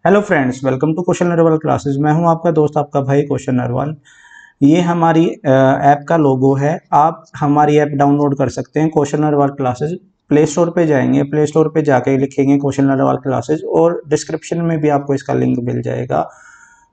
Hello friends, welcome to question Narwal classes. मैं हूं आपका दोस्त, आपका भाई क्वेश्चन नरवाल। ये हमारी ऐप का लोगो है। आप हमारी ऐप डाउनलोड कर सकते हैं question Narwal classes. Play store पे जाएंगे, प्ले स्टोर पे जाके लिखेंगे क्वेश्चन नरवाल क्लासेस और डिस्क्रिप्शन में भी आपको इसका लिंक मिल जाएगा।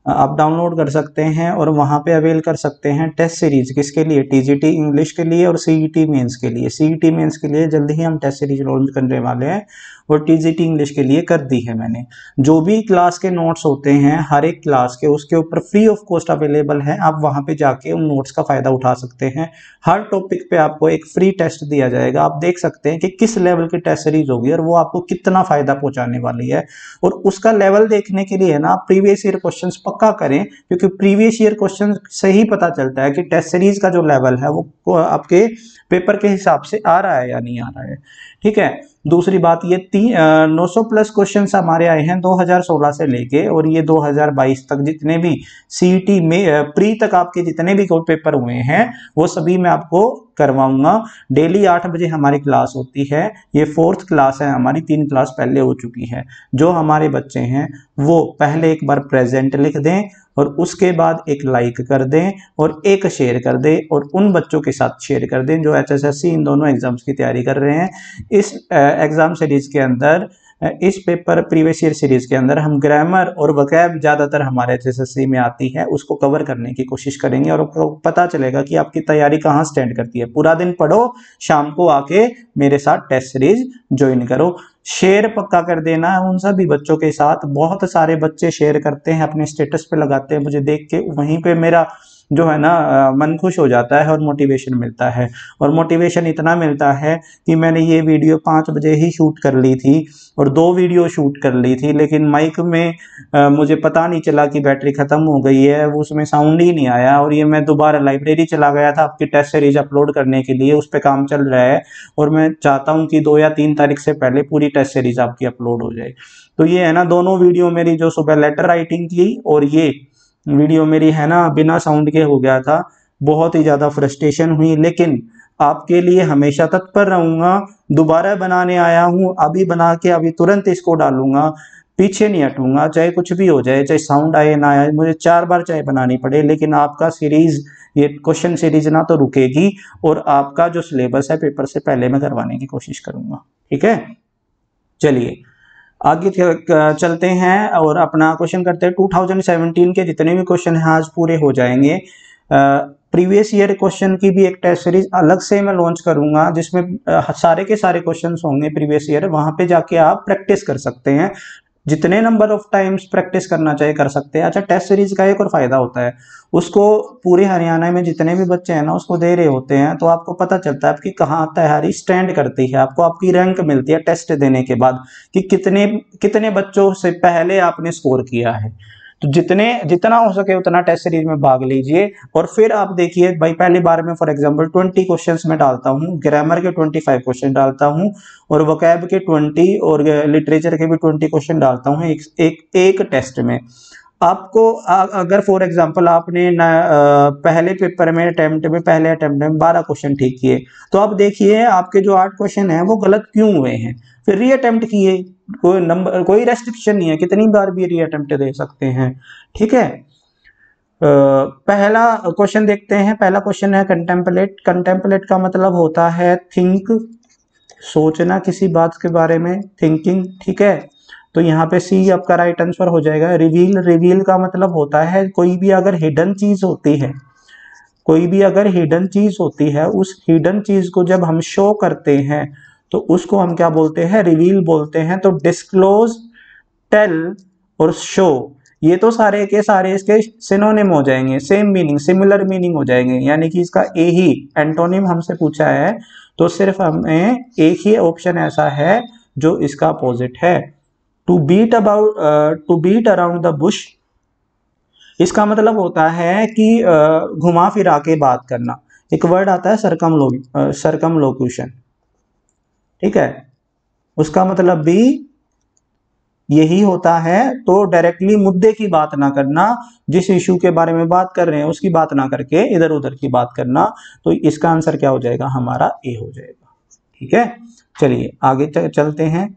आप डाउनलोड कर सकते हैं और वहाँ पे अवेल कर सकते हैं टेस्ट सीरीज। किसके लिए? टीजीटी इंग्लिश के लिए और सीईटी मेंस के लिए। सीईटी मेंस के लिए जल्दी ही हम टेस्ट सीरीज लॉन्च करने वाले हैं और टीजीटी इंग्लिश के लिए कर दी है मैंने। जो भी क्लास के नोट्स होते हैं हर एक क्लास के, उसके ऊपर फ्री ऑफ कॉस्ट अवेलेबल है। आप वहाँ पे जाके उन नोट्स का फायदा उठा सकते हैं। हर टॉपिक पे आपको एक फ्री टेस्ट दिया जाएगा। आप देख सकते हैं कि किस लेवल की टेस्ट सीरीज होगी और वो आपको कितना फायदा पहुंचाने वाली है। और उसका लेवल देखने के लिए ना प्रीवियस ईयर क्वेश्चंस पक्का करें, क्योंकि प्रीवियस ईयर क्वेश्चन से ही पता चलता है कि टेस्ट सीरीज का जो लेवल है वो आपके पेपर के हिसाब से आ रहा है या नहीं आ रहा है। ठीक है। दूसरी बात, ये 900 प्लस क्वेश्चंस हमारे आए हैं 2016 से लेके, और ये 2022 तक जितने भी सीईटी में प्री तक आपके जितने भी पेपर हुए हैं वो सभी मैं आपको करवाऊंगा। डेली 8 बजे हमारी क्लास होती है। ये 4th क्लास है हमारी, 3 क्लास पहले हो चुकी है। जो हमारे बच्चे हैं वो पहले एक बार प्रेजेंट लिख दें और उसके बाद एक लाइक कर दें और एक शेयर कर दें, और उन बच्चों के साथ शेयर कर दें जो एचएसएससी इन दोनों एग्जाम्स की तैयारी कर रहे हैं। इस एग्जाम सीरीज के अंदर, इस पेपर प्रीवियस ईयर सीरीज के अंदर हम ग्रामर और वोकैब ज्यादातर हमारे एचएसएससी में आती है उसको कवर करने की कोशिश करेंगे, और आपको पता चलेगा कि आपकी तैयारी कहाँ स्टैंड करती है। पूरा दिन पढ़ो, शाम को आके मेरे साथ टेस्ट सीरीज ज्वाइन करो। शेयर पक्का कर देना है उन सभी बच्चों के साथ। बहुत सारे बच्चे शेयर करते हैं, अपने स्टेटस पे लगाते हैं, मुझे देख के वहीं पे मेरा जो है ना मन खुश हो जाता है और मोटिवेशन मिलता है। और मोटिवेशन इतना मिलता है कि मैंने ये वीडियो 5 बजे ही शूट कर ली थी और 2 वीडियो शूट कर ली थी, लेकिन माइक में मुझे पता नहीं चला कि बैटरी खत्म हो गई है, वो उसमें साउंड ही नहीं आया। और ये मैं दोबारा लाइब्रेरी चला गया था आपकी टेस्ट सीरीज अपलोड करने के लिए, उस पर काम चल रहा है और मैं चाहता हूँ कि 2 या 3 तारीख से पहले पूरी टेस्ट सीरीज आपकी अपलोड हो जाए। तो ये है ना, दोनों वीडियो मेरी जो सुबह लेटर राइटिंग की और ये वीडियो मेरी है ना बिना साउंड के हो गया था। बहुत ही ज़्यादा फ्रस्ट्रेशन हुई, लेकिन आपके लिए हमेशा तत्पर रहूँगा। दोबारा बनाने आया हूँ, अभी बना के अभी तुरंत इसको डालूंगा, पीछे नहीं हटूंगा, चाहे कुछ भी हो जाए, चाहे साउंड आए ना आए, मुझे 4 बार चाहे बनानी पड़े, लेकिन आपका सीरीज, ये क्वेश्चन सीरीज ना तो रुकेगी और आपका जो सिलेबस है पेपर से पहले मैं करवाने की कोशिश करूंगा। ठीक है, चलिए आगे चलते हैं और अपना क्वेश्चन करते हैं। 2017 के जितने भी क्वेश्चन हैं आज पूरे हो जाएंगे। प्रीवियस ईयर क्वेश्चन की भी एक टेस्ट सीरीज अलग से मैं लॉन्च करूंगा, जिसमें सारे के सारे क्वेश्चंस होंगे प्रीवियस ईयर। वहां पे जाके आप प्रैक्टिस कर सकते हैं, जितने नंबर ऑफ टाइम्स प्रैक्टिस करना चाहे कर सकते हैं। अच्छा, टेस्ट सीरीज का एक और फायदा होता है, उसको पूरे हरियाणा में जितने भी बच्चे हैं ना उसको दे रहे होते हैं, तो आपको पता चलता है आपकी कहाँ तैयारी स्टैंड करती है। आपको आपकी रैंक मिलती है टेस्ट देने के बाद कि कितने कितने बच्चों से पहले आपने स्कोर किया है। तो जितना हो सके उतना टेस्ट सीरीज में भाग लीजिए। और फिर आप देखिए भाई, पहली बार में फॉर एग्जांपल 20 क्वेश्चंस में डालता हूँ, ग्रामर के 25 क्वेश्चन डालता हूँ और वोकैब के 20 और लिटरेचर के भी 20 क्वेश्चन डालता हूँ एक टेस्ट में। आपको अगर फॉर एग्जांपल आपने पहले पेपर में अटेम्प्ट में पहले अटेम्प्ट में 12 क्वेश्चन ठीक किए, तो आप देखिए आपके जो 8 क्वेश्चन हैं वो गलत क्यों हुए हैं। फिर री अटेम्प्ट किए, कोई नंबर कोई रेस्ट्रिक्शन नहीं है, कितनी बार भी री अटेम्प्ट दे सकते हैं। ठीक है। पहला क्वेश्चन देखते हैं। पहला क्वेश्चन है कंटेम्पलेट। कंटेम्पलेट का मतलब होता है थिंक, सोचना किसी बात के बारे में, थिंकिंग। ठीक है, तो यहाँ पे सी आपका राइट आंसर हो जाएगा। रिवील, रिवील का मतलब होता है कोई भी अगर हिडन चीज होती है, कोई भी अगर हिडन चीज होती है, उस हिडन चीज को जब हम शो करते हैं तो उसको हम क्या बोलते हैं? रिवील बोलते हैं। तो डिस्क्लोज, टेल और शो, ये तो सारे के सारे इसके सिनोनिम हो जाएंगे, सेम मीनिंग, सिमिलर मीनिंग हो जाएंगे। यानी कि इसका ए ही एंटोनिम हमसे पूछा है तो सिर्फ हमें एक ही ऑप्शन ऐसा है जो इसका अपोजिट है। To beat around the bush, इसका मतलब होता है कि घुमा फिरा के बात करना। एक वर्ड आता है सरकमलोक्यूशन। ठीक है, उसका मतलब भी यही होता है। तो डायरेक्टली मुद्दे की बात ना करना, जिस इशू के बारे में बात कर रहे हैं उसकी बात ना करके इधर उधर की बात करना। तो इसका आंसर क्या हो जाएगा? हमारा ए हो जाएगा। ठीक है, चलिए आगे चलते हैं,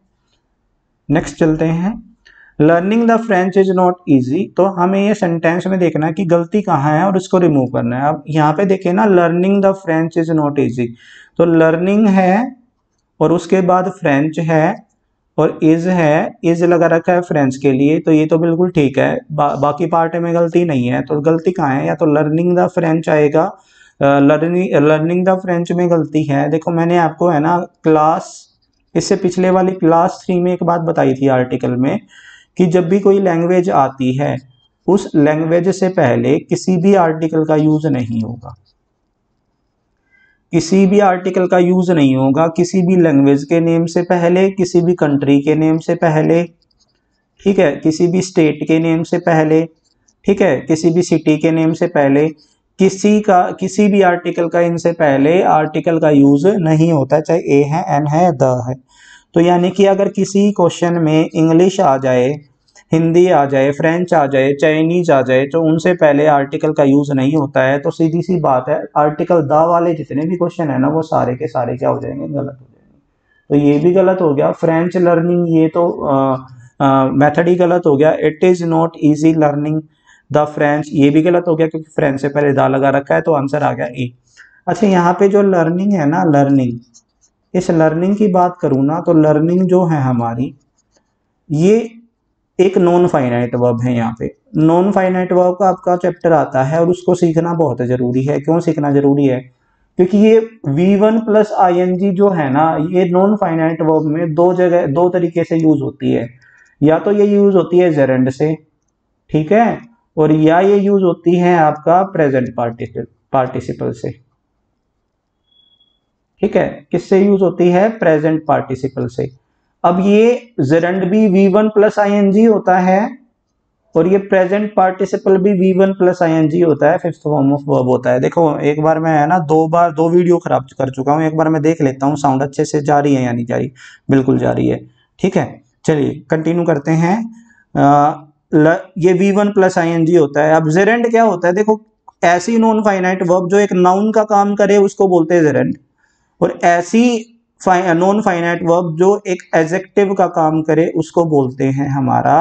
नेक्स्ट चलते हैं। Learning the French is not easy, तो हमें ये सेंटेंस में देखना है कि गलती कहाँ है और इसको रिमूव करना है। अब यहाँ पे देखिए ना, learning the French is not easy, तो लर्निंग है और उसके बाद फ्रेंच है और इज है, इज लगा रखा है फ्रेंच के लिए, तो ये तो बिल्कुल ठीक है। बाकी पार्ट में गलती नहीं है, तो गलती कहाँ है? या तो लर्निंग द फ्रेंच आएगा, लर्निंग द फ्रेंच में गलती है। देखो मैंने आपको है ना क्लास, इससे पिछले वाली क्लास 3 में एक बात बताई थी आर्टिकल में, कि जब भी कोई लैंग्वेज आती है उस लैंग्वेज से पहले किसी भी आर्टिकल का यूज नहीं होगा, किसी भी आर्टिकल का यूज नहीं होगा, किसी भी लैंग्वेज के नेम से पहले, किसी भी कंट्री के नेम से पहले, ठीक है, किसी भी स्टेट के नेम से पहले, ठीक है, किसी भी सिटी के नेम से पहले, किसी भी आर्टिकल का इनसे पहले आर्टिकल का यूज नहीं होता, चाहे ए है, एन है, द है। तो यानी कि अगर किसी क्वेश्चन में इंग्लिश आ जाए, हिंदी आ जाए, फ्रेंच आ जाए, चाइनीज आ जाए, तो उनसे पहले आर्टिकल का यूज नहीं होता है। तो सीधी सी बात है, आर्टिकल द वाले जितने भी क्वेश्चन है ना, वो सारे के सारे क्या हो जाएंगे? गलत हो जाएंगे। तो ये भी गलत हो गया। फ्रेंच लर्निंग, ये तो मेथड ही गलत हो गया। It is not easy learning the French, ये भी गलत हो गया क्योंकि फ्रेंच से पहले द लगा रखा है, तो आंसर आ गया ए। अच्छा, यहाँ पे जो लर्निंग है ना, लर्निंग, इस लर्निंग की बात करूँ ना, तो लर्निंग जो है हमारी, ये एक नॉन फाइनाइट वर्ब है। यहाँ पे नॉन फाइनाइट वर्ब का आपका चैप्टर आता है और उसको सीखना बहुत जरूरी है। क्यों सीखना जरूरी है? क्योंकि ये V1 प्लस ING जो है ना, ये नॉन फाइनाइट वर्ब में दो जगह, दो तरीके से यूज होती है। या तो ये यूज होती है जेरेंड से, ठीक है, और या ये यूज होती है आपका प्रेजेंट पार्टिसिपल से, ठीक है। किससे यूज होती है? प्रेजेंट पार्टिसिपल से। अब ये जेरेंड भी V1 प्लस ING होता है और ये प्रेजेंट पार्टिसिपल भी V1 प्लस ING होता है, फिफ्थ फॉर्म ऑफ वर्ब होता है। देखो एक बार मैं है ना, दो वीडियो खराब कर चुका हूँ, एक बार मैं देख लेता हूँ साउंड अच्छे से जा रही है या नहीं जा रही। बिल्कुल जा रही है, ठीक है। चलिए कंटिन्यू करते हैं। ये V1 प्लस ING होता है। अब जेरेंड क्या होता है? देखो, ऐसी नॉन फाइनाइट वर्ब जो एक नाउन का काम करे उसको बोलते हैं जेरेंड, और ऐसी नॉन फाइनाइट वर्ब जो एक एडजेक्टिव का काम करे उसको बोलते हैं हमारा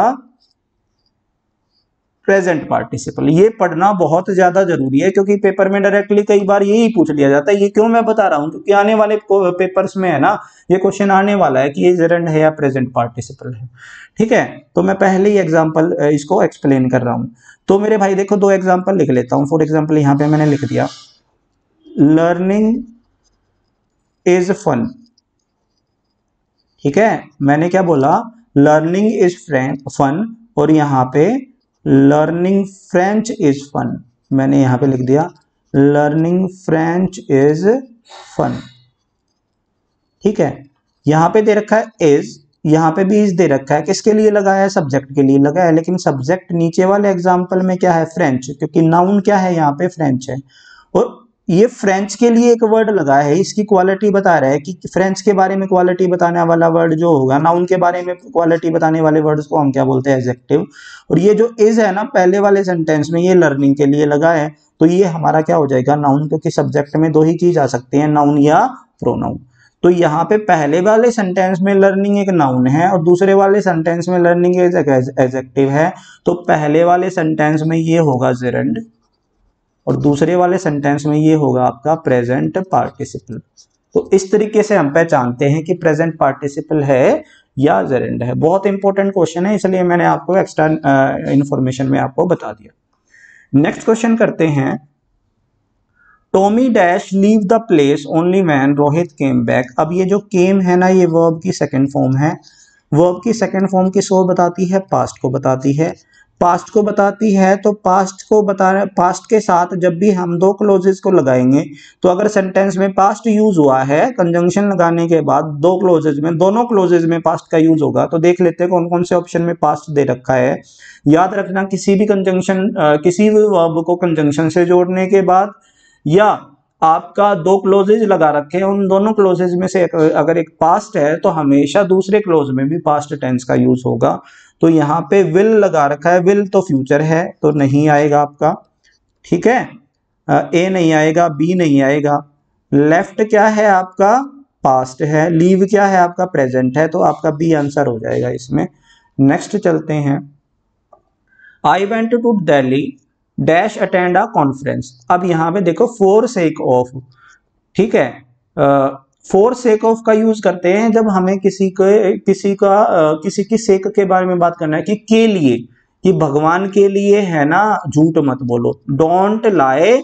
प्रेजेंट पार्टिसिपल। ये पढ़ना बहुत ज्यादा जरूरी है क्योंकि पेपर में डायरेक्टली कई बार यही पूछ लिया जाता है। ये क्यों मैं बता रहा हूं? क्योंकि आने वाले पेपर्स में है ना, ये क्वेश्चन आने वाला है कि ये जेरेंड है या प्रेजेंट पार्टिसिपल है, ठीक है। तो मैं पहले ही एग्जांपल इसको एक्सप्लेन कर रहा हूं। तो मेरे भाई देखो, दो एग्जांपल लिख लेता हूं। फॉर एग्जांपल यहाँ पे मैंने लिख दिया, लर्निंग इज फन, ठीक है। मैंने क्या बोला? लर्निंग इज फन, और यहाँ पे लर्निंग फ्रेंच इज फन। मैंने यहाँ पे लिख दिया लर्निंग फ्रेंच इज फन, ठीक है। यहाँ पे दे रखा है इज, यहाँ पे भी इज दे रखा है। किसके लिए लगाया है? सब्जेक्ट के लिए लगाया है, लेकिन सब्जेक्ट नीचे वाले एग्जाम्पल में क्या है? फ्रेंच, क्योंकि नाउन क्या है यहाँ पे? फ्रेंच है। और ये फ्रेंच के लिए एक वर्ड लगा है, इसकी क्वालिटी बता रहा है कि फ्रेंच के बारे में क्वालिटी बताने वाला वर्ड जो होगा, नाउन के बारे में क्वालिटी बताने वाले वर्ड्स को हम क्या बोलते हैं? एडजेक्टिव। और ये जो इज है ना पहले वाले सेंटेंस में, ये लर्निंग के लिए लगा है, तो ये हमारा क्या हो जाएगा? नाउन, क्योंकि सब्जेक्ट में दो ही चीज आ सकती है, नाउन या प्रोनाउन। तो यहाँ पे पहले वाले सेंटेंस में लर्निंग एक नाउन है और दूसरे वाले सेंटेंस में लर्निंग एक एडजेक्टिव है। तो पहले वाले सेंटेंस में ये होगा जेरेंड और दूसरे वाले सेंटेंस में ये होगा आपका प्रेजेंट पार्टिसिपल। तो इस तरीके से हम पहचानते हैं कि प्रेजेंट पार्टिसिपल है या जेरेंड है। बहुत इंपॉर्टेंट क्वेश्चन है, इसलिए मैंने आपको एक्स्ट्रा इंफॉर्मेशन में आपको बता दिया। नेक्स्ट क्वेश्चन करते हैं। Tommy dash leave the place only when Rohit came back. अब ये जो केम है ना, ये वर्ब की सेकंड फॉर्म है। वर्ब की सेकंड फॉर्म किसको बताती है? पास्ट को बताती है। पास्ट को बताती है तो पास्ट के साथ जब भी हम दो क्लोजेस को लगाएंगे, तो अगर सेंटेंस में पास्ट यूज हुआ है, कंजंक्शन लगाने के बाद दो क्लोजेस में, दोनों क्लोजेस में पास्ट का यूज होगा, तो देख लेते हैं कौन कौन से ऑप्शन में पास्ट दे रखा है। याद रखना, किसी भी कंजंक्शन, किसी भी वर्ब को कंजंक्शन से जोड़ने के बाद, या आपका दो क्लोजेज लगा रखे हैं, उन दोनों क्लोजेज में से अगर एक पास्ट है तो हमेशा दूसरे क्लोज में भी पास्ट टेंस का यूज होगा। तो यहाँ पे विल लगा रखा है, विल तो फ्यूचर है तो नहीं आएगा आपका, ठीक है। ए नहीं आएगा, बी नहीं आएगा। लेफ्ट क्या है आपका? पास्ट है। लीव क्या है आपका? प्रेजेंट है, तो आपका बी आंसर हो जाएगा इसमें। नेक्स्ट चलते हैं, I went to Delhi dash attend a conference. अब यहाँ पे देखो फॉर सेक ऑफ, ठीक है, फॉर सेक ऑफ का यूज करते हैं जब हमें किसी की सेक के बारे में बात करना है, कि के लिए, कि भगवान के लिए है ना, झूठ मत बोलो, don't lie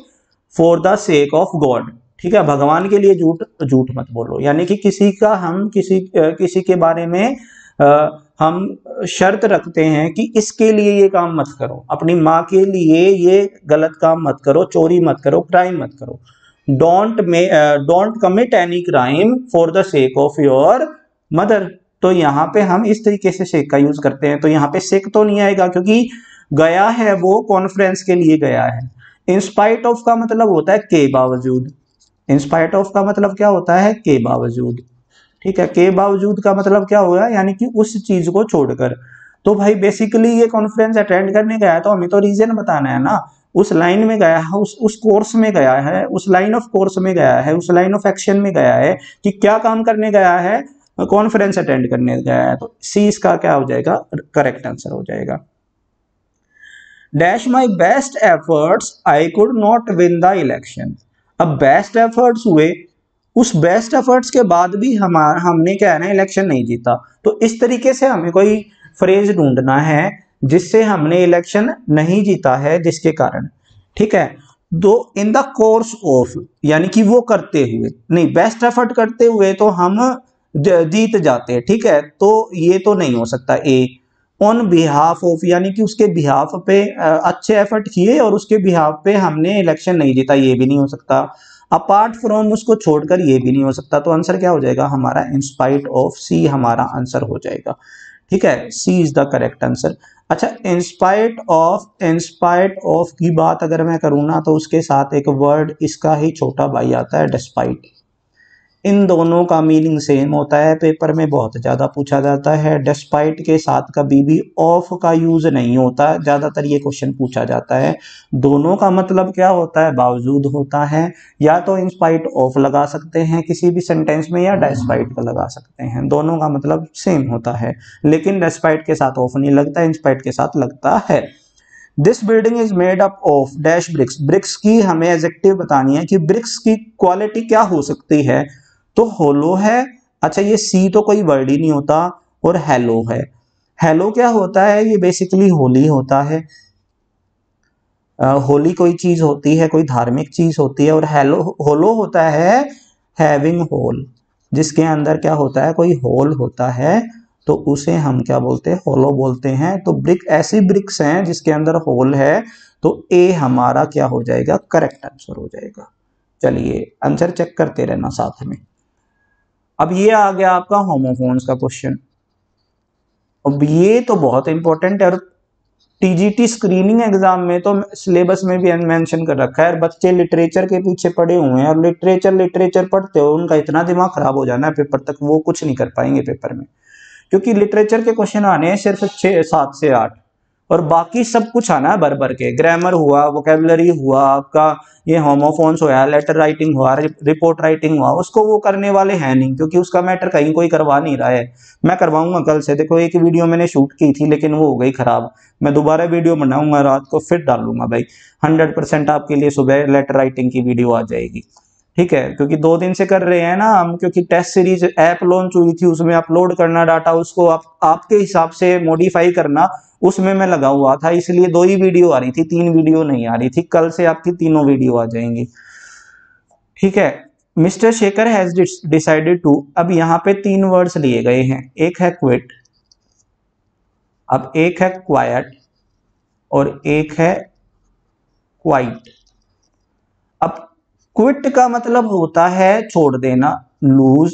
for the sake of God, ठीक है, भगवान के लिए झूठ मत बोलो, यानी कि किसी के बारे में हम शर्त रखते हैं कि इसके लिए ये काम मत करो, अपनी माँ के लिए ये गलत काम मत करो, चोरी मत करो, क्राइम मत करो, don't commit any crime for the sake of your mother. तो यहाँ पे हम इस तरीके से सेक का यूज करते हैं, तो यहाँ पे सेक तो नहीं आएगा क्योंकि गया है वो कॉन्फ्रेंस के लिए गया है। इंस्पाइट ऑफ का मतलब होता है के बावजूद, इंस्पाइट ऑफ का मतलब क्या होता है, के बावजूद, ठीक है, के बावजूद का मतलब क्या होगा, यानी कि उस चीज को छोड़कर। तो भाई बेसिकली ये कॉन्फ्रेंस अटेंड करने गया है तो हमें तो रीजन बताना है ना, उस लाइन में गया है, उस कोर्स में गया है, उस लाइन ऑफ कोर्स में गया है, उस लाइन ऑफ एक्शन में गया है, कि क्या काम करने गया है, कॉन्फ्रेंस अटेंड करने गया है। तो सी इसका क्या हो जाएगा, करेक्ट आंसर हो जाएगा। Dash my best efforts I could not win the election. अब बेस्ट एफर्ट्स हुए, उस बेस्ट एफर्ट्स के बाद भी हमने क्या है ना, इलेक्शन नहीं जीता। तो इस तरीके से हमें कोई फ्रेज ढूंढना है जिससे हमने इलेक्शन नहीं जीता है, जिसके कारण, ठीक है। दो इन द कोर्स ऑफ, यानी कि वो करते हुए, नहीं बेस्ट एफर्ट करते हुए तो हम जीत जाते हैं, ठीक है, तो ये तो नहीं हो सकता। ए ऑन बिहाफ ऑफ, यानी कि उसके बिहाफ पे अच्छे एफर्ट किए और उसके बिहाफ पे हमने इलेक्शन नहीं जीता, ये भी नहीं हो सकता। अपार्ट फ्रॉम, उसको छोड़कर, ये भी नहीं हो सकता। तो आंसर क्या हो जाएगा हमारा, इंस्पाइट ऑफ, सी हमारा आंसर हो जाएगा, ठीक है, सी इज द करेक्ट आंसर। अच्छा, इंस्पाइट ऑफ की बात अगर मैं करूँ ना, तो उसके साथ एक वर्ड इसका ही छोटा भाई आता है, डिस्पाइट। इन दोनों का मीनिंग सेम होता है, पेपर में बहुत ज्यादा पूछा जाता है। डिस्पाइट के साथ कभी भी ऑफ का यूज नहीं होता, ज्यादातर ये क्वेश्चन पूछा जाता है। दोनों का मतलब क्या होता है, बावजूद होता है। या तो इंस्पाइट ऑफ लगा सकते हैं किसी भी सेंटेंस में, या डिस्पाइट का लगा सकते हैं, दोनों का मतलब सेम होता है। लेकिन डिस्पाइट के साथ ऑफ नहीं लगता, इंस्पाइट के साथ लगता है। This building is made up of dash bricks. Bricks की हमें एडजेक्टिव बतानी है कि ब्रिक्स की क्वालिटी क्या हो सकती है, तो होलो है। अच्छा, ये सी तो कोई वर्ड ही नहीं होता, और हेलो है। हेलो क्या होता है, ये बेसिकली होली होता है। होली कोई चीज होती है, कोई धार्मिक चीज होती है, और हेलो होलो होता है हैविंग होल, जिसके अंदर क्या होता है, कोई होल होता है, तो उसे हम क्या बोलते हैं, होलो बोलते हैं। तो ब्रिक ऐसी ब्रिक्स हैं जिसके अंदर होल है, तो ए हमारा क्या हो जाएगा, करेक्ट आंसर हो जाएगा। चलिए आंसर चेक करते रहना साथ में। अब ये आ गया आपका होमोफोन्स का क्वेश्चन। अब ये तो बहुत इंपॉर्टेंट है, और टीजीटी स्क्रीनिंग एग्जाम में तो सिलेबस में भी मेंशन कर रखा है। बच्चे लिटरेचर के पीछे पड़े हुए हैं, और लिटरेचर पढ़ते हो, उनका इतना दिमाग खराब हो जाना है पेपर तक, वो कुछ नहीं कर पाएंगे पेपर में, क्योंकि लिटरेचर के क्वेश्चन आने हैं सिर्फ 7 से 8, और बाकी सब कुछ आना है भर भर के। ग्रामर हुआ, वोकेबलरी हुआ, आपका ये होमोफोन्स हुआ, लेटर राइटिंग हुआ, रिपोर्ट राइटिंग हुआ, उसको वो करने वाले हैं नहीं, क्योंकि उसका मैटर कहीं कोई करवा नहीं रहा है। मैं करवाऊंगा कल से, देखो एक वीडियो मैंने शूट की थी लेकिन वो हो गई खराब, मैं दोबारा वीडियो बनाऊंगा रात को, फिर डालूंगा भाई। 100% आपके लिए सुबह लेटर राइटिंग की वीडियो आ जाएगी, ठीक है, क्योंकि 2 दिन से कर रहे हैं ना हम, क्योंकि टेस्ट सीरीज ऐप लॉन्च हुई थी, उसमें अपलोड करना डाटा, उसको आपके हिसाब से मॉडिफाई करना, उसमें मैं लगा हुआ था, इसलिए 2 ही वीडियो आ रही थी, 3 वीडियो नहीं आ रही थी। कल से आपकी 3 वीडियो आ जाएंगी, ठीक है। Mister Shekhar has decided to, अब यहाँ पे 3 वर्ड्स लिए गए हैं, एक है क्विट, अब एक है क्वाइट, और एक है क्वाइट। अब क्विट का मतलब होता है छोड़ देना, लूज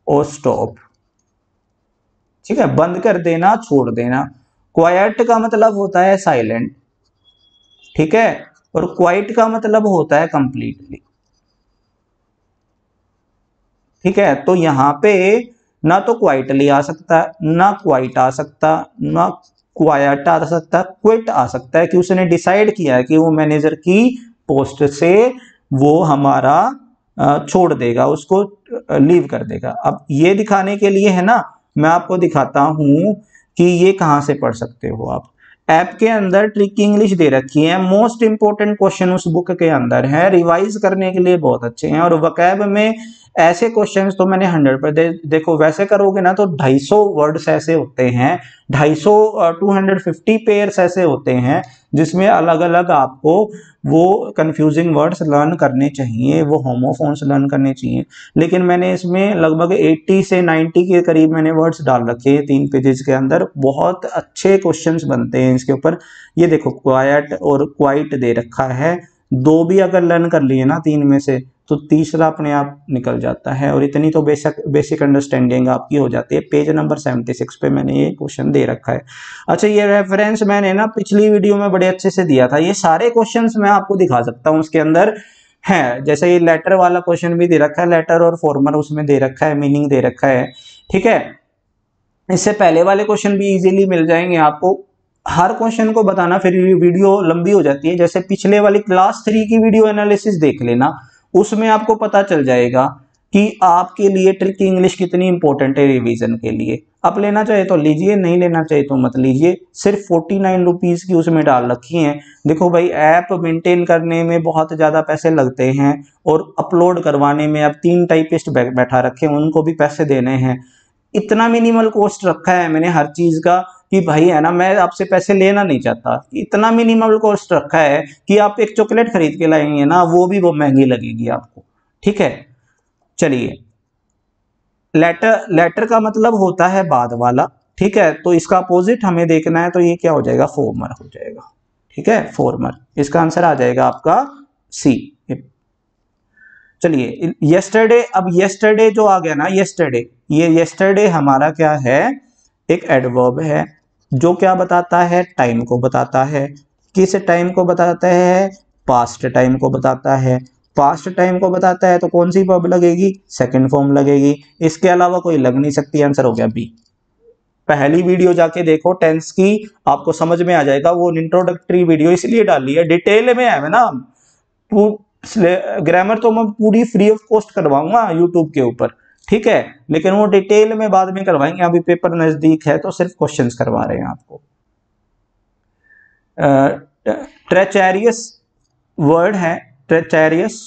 और स्टॉप, ठीक है, बंद कर देना, छोड़ देना। क्वाइट का मतलब होता है साइलेंट, ठीक है, और क्वाइट का मतलब होता है कंप्लीटली, ठीक है। तो यहां पे ना तो क्वाइटली आ सकता, ना क्वाइट आ सकता, ना क्वाइट आ सकता, क्विट आ सकता है, कि उसने डिसाइड किया है कि वो मैनेजर की पोस्ट से वो हमारा छोड़ देगा, उसको लीव कर देगा। अब ये दिखाने के लिए है ना, मैं आपको दिखाता हूं कि ये कहाँ से पढ़ सकते हो आप। ऐप के अंदर ट्रिक इंग्लिश दे रखी है, मोस्ट इंपोर्टेंट क्वेश्चन उस बुक के अंदर है, रिवाइज करने के लिए बहुत अच्छे हैं। और वोकैब में ऐसे क्वेश्चंस तो मैंने 100 पर देखो, वैसे करोगे ना तो 250 वर्ड्स ऐसे होते हैं, 250 पेयर्स ऐसे होते हैं जिसमें अलग अलग आपको वो कंफ्यूजिंग वर्ड्स लर्न करने चाहिए, वो होमोफोन्स लर्न करने चाहिए। लेकिन मैंने इसमें लगभग 80 से 90 के करीब मैंने वर्ड्स डाल रखे हैं 3 पेजेस के अंदर। बहुत अच्छे क्वेश्चंस बनते हैं इसके ऊपर। ये देखो क्वाइट और क्वाइट दे रखा है, 2 भी अगर लर्न कर लिए ना 3 में से तो तीसरा अपने आप निकल जाता है, और इतनी तो बेसिक अंडरस्टैंडिंग आपकी हो जाती है। पेज नंबर 76 पे मैंने ये क्वेश्चन दे रखा है। अच्छा, ये रेफरेंस मैंने ना पिछली वीडियो में बड़े अच्छे से दिया था, ये सारे क्वेश्चंस मैं आपको दिखा सकता हूँ उसके अंदर है। जैसे ये लेटर वाला क्वेश्चन भी दे रखा है, लेटर और फॉर्मर उसमें दे रखा है, मीनिंग दे रखा है, ठीक है। इससे पहले वाले क्वेश्चन भी इजीली मिल जाएंगे आपको। हर क्वेश्चन को बताना फिर वीडियो लंबी हो जाती है। जैसे पिछले वाली क्लास 3 की वीडियो एनालिसिस देख लेना, उसमें आपको पता चल जाएगा कि आपके लिए ट्रिक इंग्लिश कितनी इंपॉर्टेंट है रिवीजन के लिए। आप लेना चाहे तो लीजिए, नहीं लेना चाहे तो मत लीजिए। सिर्फ 49 रुपीज की उसमें डाल रखी हैं। देखो भाई, ऐप मेंटेन करने में बहुत ज़्यादा पैसे लगते हैं, और अपलोड करवाने में अब 3 टाइपिस्ट बैठा रखे हैं, उनको भी पैसे देने हैं। इतना मिनिमल कॉस्ट रखा है मैंने हर चीज़ का कि भाई है ना, मैं आपसे पैसे लेना नहीं चाहता। इतना मिनिमल कॉस्ट रखा है कि आप एक चॉकलेट खरीद के लाएंगे ना, वो महंगी लगेगी आपको, ठीक है। चलिए, लेटर का मतलब होता है बाद वाला, ठीक है। तो इसका अपोजिट हमें देखना है, तो ये क्या हो जाएगा, फॉर्मर हो जाएगा, ठीक है, फॉर्मर। इसका आंसर आ जाएगा आपका सी। चलिए, यस्टरडे, अब यस्टरडे जो आ गया ना, यस्टरडे, ये यस्टरडे हमारा क्या है, एक एडवर्ब है जो क्या बताता है, टाइम को बताता है। किस टाइम को बताता है, पास्ट टाइम को बताता है। पास्ट टाइम को बताता है तो कौन सी वर्ब लगेगी, सेकंड फॉर्म लगेगी। इसके अलावा कोई लग नहीं सकती, आंसर हो गया बी। पहली वीडियो जाके देखो टेंस की, आपको समझ में आ जाएगा। वो इंट्रोडक्टरी वीडियो इसलिए डाली है, डिटेल में है ना। ग्रामर तो मैं पूरी फ्री ऑफ कॉस्ट करवाऊंगा यूट्यूब के ऊपर, ठीक है, लेकिन वो डिटेल में बाद में करवाएंगे। अभी पेपर नजदीक है तो सिर्फ क्वेश्चंस करवा रहे हैं आपको। ट्रेचेरियस वर्ड है, ट्रेचेरियस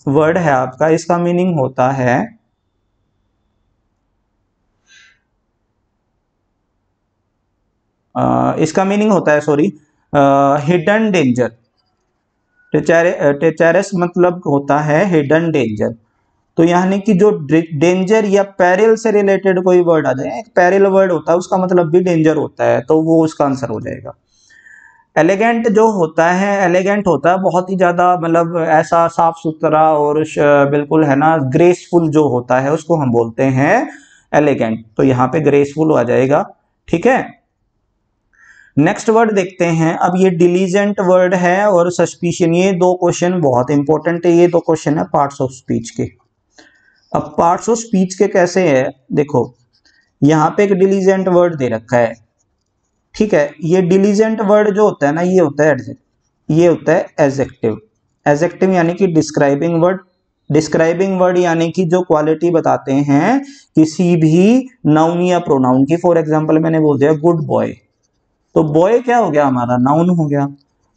वर्ड है आपका, इसका मीनिंग होता है इसका मीनिंग होता है, सॉरी, हिडन डेंजर। ट्रेचेरस मतलब होता है हिडन डेंजर। तो यानी कि जो डेंजर या पेरिल से रिलेटेड कोई वर्ड आ जाए, एक पेरिल वर्ड होता है उसका मतलब भी डेंजर होता है, तो वो उसका आंसर हो जाएगा। एलिगेंट जो होता है, एलिगेंट होता है बहुत ही ज्यादा, मतलब ऐसा साफ सुथरा और बिल्कुल है ना, ग्रेसफुल जो होता है उसको हम बोलते हैं एलिगेंट। तो यहाँ पे ग्रेसफुल आ जाएगा, ठीक है। नेक्स्ट वर्ड देखते हैं। अब ये डिलीजेंट वर्ड है और सस्पिशन, ये 2 क्वेश्चन बहुत इंपॉर्टेंट है। ये 2 क्वेश्चन है पार्ट्स ऑफ स्पीच के। अब पार्ट्स ऑफ स्पीच के कैसे है, देखो यहाँ पे एक डिलीजेंट वर्ड दे रखा है, ठीक है। ये डिलीजेंट वर्ड जो होता है ना, ये होता है एडजेक्टिव। एडजेक्टिव यानी कि डिस्क्राइबिंग वर्ड। डिस्क्राइबिंग वर्ड यानी कि जो क्वालिटी बताते हैं किसी भी नाउन या प्रोनाउन की। फॉर एग्जांपल मैंने बोल दिया गुड बॉय, तो बॉय क्या हो गया हमारा, नाउन हो गया।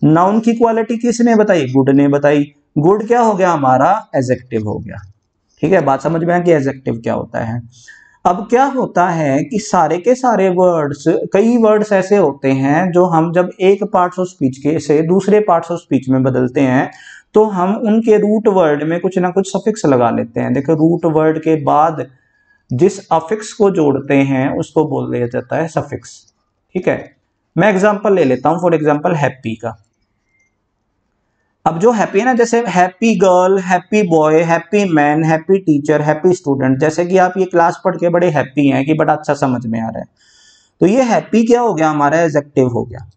नाउन की क्वालिटी किसने बताई, गुड ने बताई। गुड क्या हो गया हमारा, एडजेक्टिव हो गया, ठीक है। बात समझ में आ कि एडजेक्टिव क्या होता है। अब क्या होता है कि सारे के सारे वर्ड्स, कई वर्ड्स ऐसे होते हैं जो हम जब एक पार्ट्स ऑफ स्पीच के से दूसरे पार्ट्स ऑफ स्पीच में बदलते हैं तो हम उनके रूट वर्ड में कुछ ना कुछ सफिक्स लगा लेते हैं। देखो, रूट वर्ड के बाद जिस अफिक्स को जोड़ते हैं उसको बोल दिया जाता है सफिक्स, ठीक है। मैं एग्जांपल ले लेता हूं, फॉर एग्जांपल हैप्पी का। अब जो हैप्पी है ना, जैसे happy girl, happy boy, happy man, happy teacher, happy student, जैसे कि आप ये क्लास पढ़ के बड़े हैप्पी हैं कि बड़ा अच्छा समझ में आ रहा है, तो ये हैप्पी क्या हो गया हमारा, एडजेक्टिव हो गया।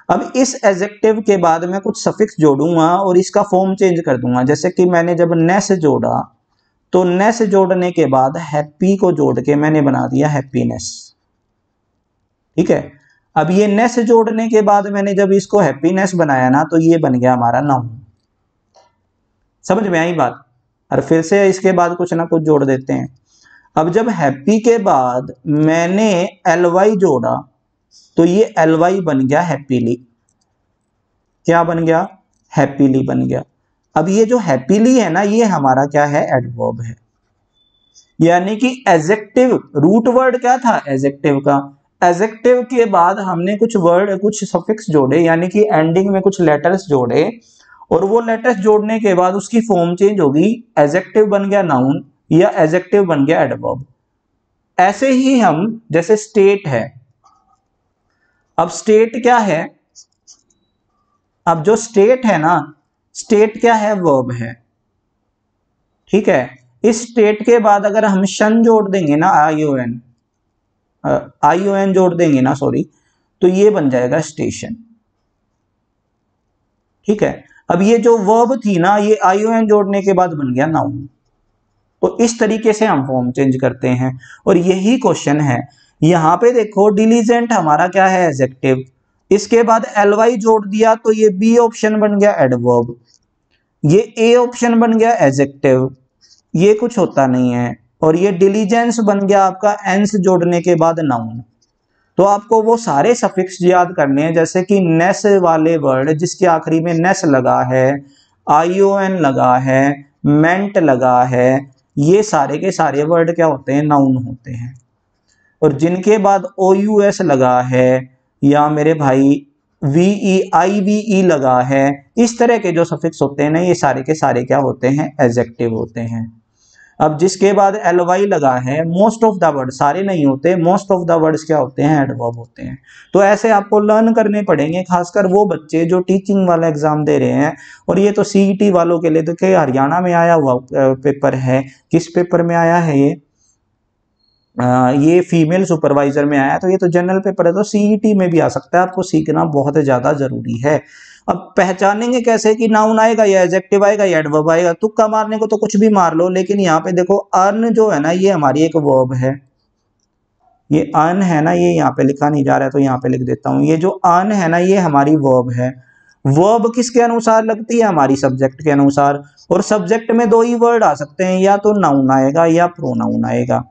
अब इस एडजेक्टिव के बाद मैं कुछ सफिक्स जोड़ूंगा और इसका फॉर्म चेंज कर दूंगा। जैसे कि मैंने जब नेस जोड़ा, तो नेस जोड़ने के बाद हैप्पी को जोड़ के मैंने बना दिया हैप्पीनेस, ठीक है। अब ये नेस जोड़ने के बाद मैंने जब इसको हैप्पीनेस बनाया ना, तो ये बन गया हमारा नाउन। समझ में आई बात। और फिर से इसके बाद कुछ ना कुछ जोड़ देते हैं। अब जब हैप्पी के बाद मैंने ly जोड़ा, तो ये ly बन गया हैप्पीली। क्या बन गया? हैप्पीली बन गया। अब ये जो हैप्पीली है ना, ये हमारा क्या है? एडवर्ब है। यानी कि एडजेक्टिव, रूट वर्ड क्या था एडजेक्टिव का? एडजेक्टिव के बाद हमने कुछ वर्ड, कुछ सफिक्स जोड़े, यानी कि एंडिंग में कुछ लेटर्स जोड़े, और वो लेटर्स जोड़ने के बाद उसकी फॉर्म चेंज होगी, एडजेक्टिव बन गया नाउन या एडजेक्टिव बन गया एडवर्ब। ऐसे ही हम, जैसे स्टेट है, अब स्टेट क्या है? अब जो स्टेट है ना, स्टेट क्या है? वर्ब है। ठीक है, इस स्टेट के बाद अगर हम शन जोड़ देंगे ना, ION जोड़ देंगे ना, सॉरी, तो ये बन जाएगा स्टेशन। ठीक है, अब ये जो वर्ब थी ना, ये ION जोड़ने के बाद बन गया नाउन। तो इस तरीके से हम फॉर्म चेंज करते हैं, और यही क्वेश्चन है। यहां पे देखो, डिलीजेंट हमारा क्या है? एडजेक्टिव। इसके बाद ly जोड़ दिया तो ये बी ऑप्शन बन गया एडवर्ब, ये ए ऑप्शन बन गया एडजेक्टिव, ये कुछ होता नहीं है, और ये डिलीजेंस बन गया आपका एंस जोड़ने के बाद नाउन। तो आपको वो सारे सफिक्स याद करने हैं, जैसे कि नेस वाले वर्ड जिसके आखिरी में नेस लगा है, ION लगा है, मेंट लगा है, ये सारे के सारे वर्ड क्या होते हैं? नाउन होते हैं। और जिनके बाद OUS लगा है, या मेरे भाई VEIVE लगा है, इस तरह के जो सफिक्स होते हैं ना, ये सारे के सारे क्या होते हैं? एडजेक्टिव होते हैं। अब जिसके बाद ly लगा है, मोस्ट ऑफ द वर्ड, सारे नहीं होते, मोस्ट ऑफ द वर्ड्स क्या होते हैं? एडवर्ब होते हैं। तो ऐसे आपको लर्न करने पड़ेंगे, खासकर वो बच्चे जो टीचिंग वाला एग्जाम दे रहे हैं। और ये तो CET वालों के लिए, तो क्या हरियाणा में आया हुआ पेपर है। किस पेपर में आया है ये फीमेल सुपरवाइजर में आया, तो ये तो जनरल पेपर है, तो CET में भी आ सकता है। आपको सीखना बहुत ज्यादा जरूरी है। अब पहचानेंगे कैसे कि नाउन आएगा या एडजेक्टिव आएगा या एडवर्ब आएगा? तुक्का मारने को तो कुछ भी मार लो, लेकिन यहाँ पे देखो, अर्न जो है ना, ये हमारी एक वर्ब है। ये अर्न है ना, ये यहाँ पे लिखा नहीं जा रहा है, तो यहाँ पे लिख देता हूँ। ये जो अर्न है ना, ये हमारी वर्ब है। वर्ब किसके अनुसार लगती है? हमारी सब्जेक्ट के अनुसार। और सब्जेक्ट में दो ही वर्ड आ सकते हैं, या तो नाउन आएगा या प्रोनाउन आएगा।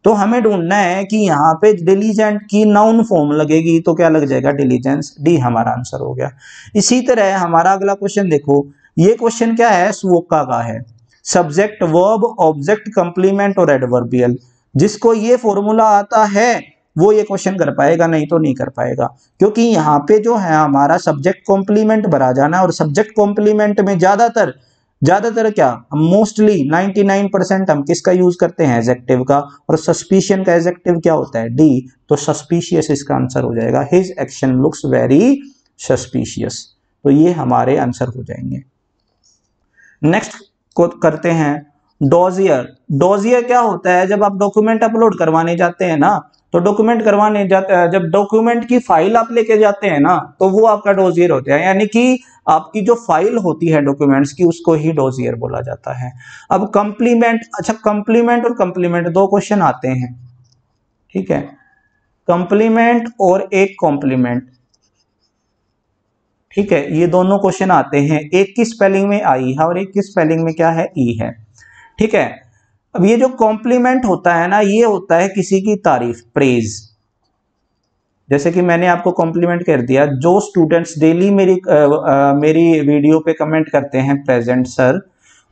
तो हमें ढूंढना है कि यहाँ पे डिलीजेंट की नाउन फॉर्म लगेगी, तो क्या लग जाएगा? डिलीजेंस। डी हमारा आंसर हो गया। इसी तरह हमारा अगला क्वेश्चन देखो, ये क्वेश्चन क्या है? SVOCA का है, सब्जेक्ट, वर्ब, ऑब्जेक्ट, कंप्लीमेंट और एडवर्बियल। जिसको ये फॉर्मूला आता है वो ये क्वेश्चन कर पाएगा, नहीं तो नहीं कर पाएगा। क्योंकि यहाँ पे जो है हमारा सब्जेक्ट कॉम्प्लीमेंट भरा जाना है, और सब्जेक्ट कॉम्प्लीमेंट में ज्यादातर क्या, मोस्टली 99% हम किसका यूज करते हैं? एडजेक्टिव का। और सस्पिशियन का एडजेक्टिव क्या होता है? डी। तो सस्पिशियस इसका आंसर हो जाएगा। His action looks very suspicious. तो ये हमारे आंसर हो जाएंगे। नेक्स्ट को करते हैं डोजियर। डोजियर क्या होता है? जब आप डॉक्यूमेंट अपलोड करवाने जाते हैं ना, तो डॉक्यूमेंट करवाने जाते हैं, जब डॉक्यूमेंट की फाइल आप लेके जाते हैं ना, तो वो आपका डोजियर होता है। यानी कि आपकी जो फाइल होती है डॉक्यूमेंट्स की, उसको ही डोजियर बोला जाता है। अब कंप्लीमेंट, अच्छा, कंप्लीमेंट और कंप्लीमेंट दो क्वेश्चन आते हैं। ठीक है, कंप्लीमेंट और एक कॉम्प्लीमेंट। ठीक है, ये दोनों क्वेश्चन आते हैं। एक की स्पेलिंग में आई है और एक की स्पेलिंग में क्या है? ई है। ठीक है, अब ये जो कॉम्प्लीमेंट होता है ना, ये होता है किसी की तारीफ, प्रेज। जैसे कि मैंने आपको कॉम्प्लीमेंट कर दिया। जो स्टूडेंट्स डेली मेरी वीडियो पे कमेंट करते हैं प्रेजेंट सर,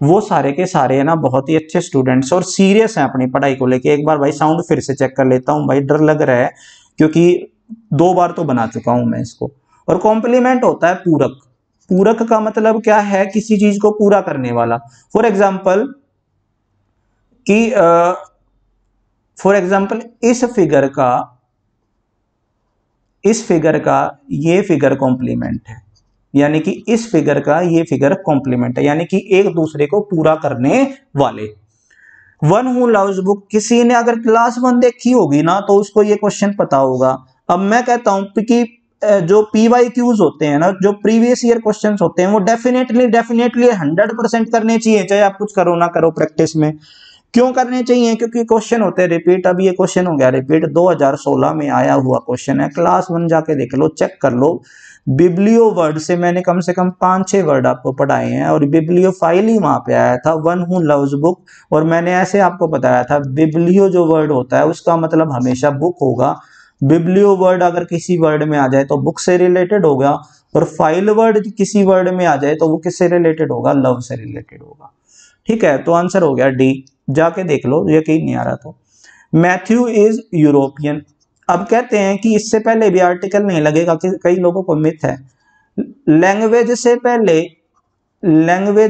वो सारे के सारे है ना बहुत ही अच्छे स्टूडेंट्स और सीरियस हैं अपनी पढ़ाई को लेके। एक बार भाई साउंड फिर से चेक कर लेता हूँ भाई, डर लग रहा है क्योंकि 2 बार तो बना चुका हूं मैं इसको। और कॉम्प्लीमेंट होता है पूरक। पूरक का मतलब क्या है? किसी चीज को पूरा करने वाला। फॉर एग्जाम्पल इस फिगर का ये फिगर कॉम्प्लीमेंट है, यानी कि इस फिगर का ये फिगर कॉम्प्लीमेंट है, यानी कि एक दूसरे को पूरा करने वाले। वन हु लव्स बुक, किसी ने अगर क्लास 1 देखी होगी ना तो उसको ये क्वेश्चन पता होगा। अब मैं कहता हूं कि जो PYQs होते हैं ना, जो प्रीवियस ईयर क्वेश्चंस होते हैं, वो डेफिनेटली 100% करने चाहिए, चाहे आप कुछ करो ना करो प्रैक्टिस में। क्यों करने चाहिए? क्योंकि क्वेश्चन होते हैं रिपीट। अब ये क्वेश्चन हो गया रिपीट, 2016 में आया हुआ क्वेश्चन है। क्लास 1 जाके देख लो, चेक कर लो। बिब्लियो वर्ड से मैंने कम से कम 5-6 वर्ड आपको पढ़ाए हैं, और बिब्लियो फाइल ही वहां पे आया था, वन हु लव्स बुक। और मैंने ऐसे आपको बताया था, बिब्लियो जो वर्ड होता है उसका मतलब हमेशा बुक होगा। बिब्लियो वर्ड अगर किसी वर्ड में आ जाए तो बुक से रिलेटेड होगा, और फाइल वर्ड किसी वर्ड में आ जाए तो वो किससे रिलेटेड होगा, लव से रिलेटेड होगा। ठीक है, तो आंसर हो गया डी, जाके देख लो, यकीन नहीं आ रहा तो। Matthew is European. अब कहते हैं कि इससे पहले भी आर्टिकल नहीं लगेगा, कि कई लोगों को मिथ है, लैंग्वेज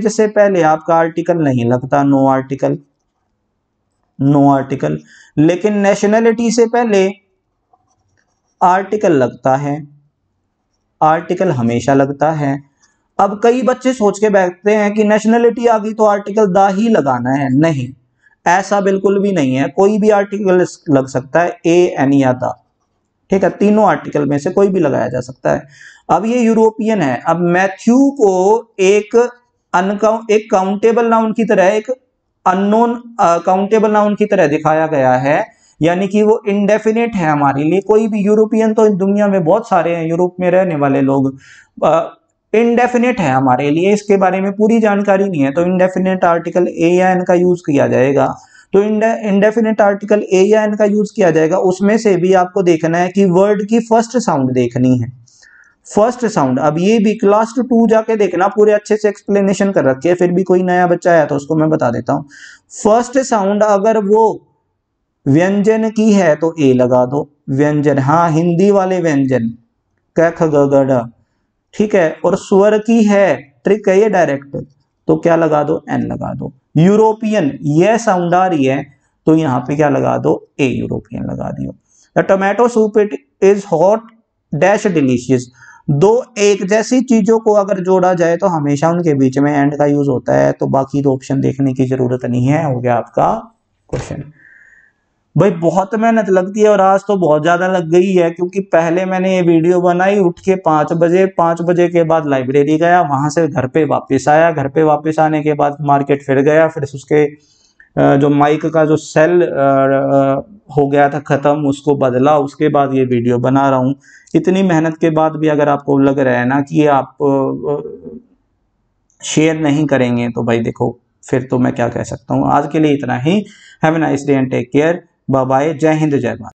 से पहले आपका आर्टिकल नहीं लगता, नो आर्टिकल, नो आर्टिकल। लेकिन नेशनैलिटी से पहले आर्टिकल लगता है, आर्टिकल हमेशा लगता है। अब कई बच्चे सोच के बैठते हैं कि नेशनैलिटी आ गई तो आर्टिकल दा ही लगाना है, नहीं, ऐसा बिल्कुल भी नहीं है, कोई भी आर्टिकल लग सकता है, ए, एन या दा। ठीक है, तीनों आर्टिकल में से कोई भी लगाया जा सकता है। अब ये यूरोपियन है। अब मैथ्यू को एक काउंटेबल नाउन की तरह, एक अननोन काउंटेबल नाउन की तरह दिखाया गया है, यानी कि वो इंडेफिनेट है हमारे लिए। कोई भी यूरोपियन तो दुनिया में बहुत सारे हैं, यूरोप में रहने वाले लोग, इंडेफिनेट है हमारे लिए, इसके बारे में पूरी जानकारी नहीं है, तो इंडेफिनेट आर्टिकल ए या एन का यूज किया जाएगा। तो इंडेफिनेट आर्टिकल ए या एन का यूज किया जाएगा। उसमें से भी आपको देखना है कि वर्ड की फर्स्ट साउंड देखनी है, फर्स्ट साउंड। अब ये भी क्लास 2 जाके देखना, पूरे अच्छे से एक्सप्लेनेशन कर रखी है, फिर भी कोई नया बच्चा आया तो उसको मैं बता देता हूँ। फर्स्ट साउंड अगर वो व्यंजन की है तो ए लगा दो, व्यंजन, हाँ हिंदी वाले व्यंजन, क ख ग घ ढ, ठीक है, और स्वर की है, ट्रिक है ये डायरेक्ट, तो क्या लगा दो, एन लगा दो। यूरोपियन ये साउंड आ रही है तो यहाँ पे क्या लगा दो, ए, यूरोपियन लगा दियो। The tomato soup it is hot dash delicious. दो एक जैसी चीजों को अगर जोड़ा जाए तो हमेशा उनके बीच में एंड का यूज होता है, तो बाकी दो ऑप्शन देखने की जरूरत नहीं है, हो गया आपका क्वेश्चन। भाई बहुत मेहनत लगती है और आज तो बहुत ज्यादा लग गई है, क्योंकि पहले मैंने ये वीडियो बनाई उठ के 5 बजे, 5 बजे के बाद लाइब्रेरी गया, वहां से घर पे वापस आया, घर पे वापस आने के बाद मार्केट फिर गया, फिर उसके जो माइक का जो सेल हो गया था खत्म, उसको बदला, उसके बाद ये वीडियो बना रहा हूँ। इतनी मेहनत के बाद भी अगर आपको लग रहा है ना कि आप शेयर नहीं करेंगे तो भाई देखो, फिर तो मैं क्या कह सकता हूँ। आज के लिए इतना ही। Have a nice day and take care, bye bye, जय हिंद जय भारत।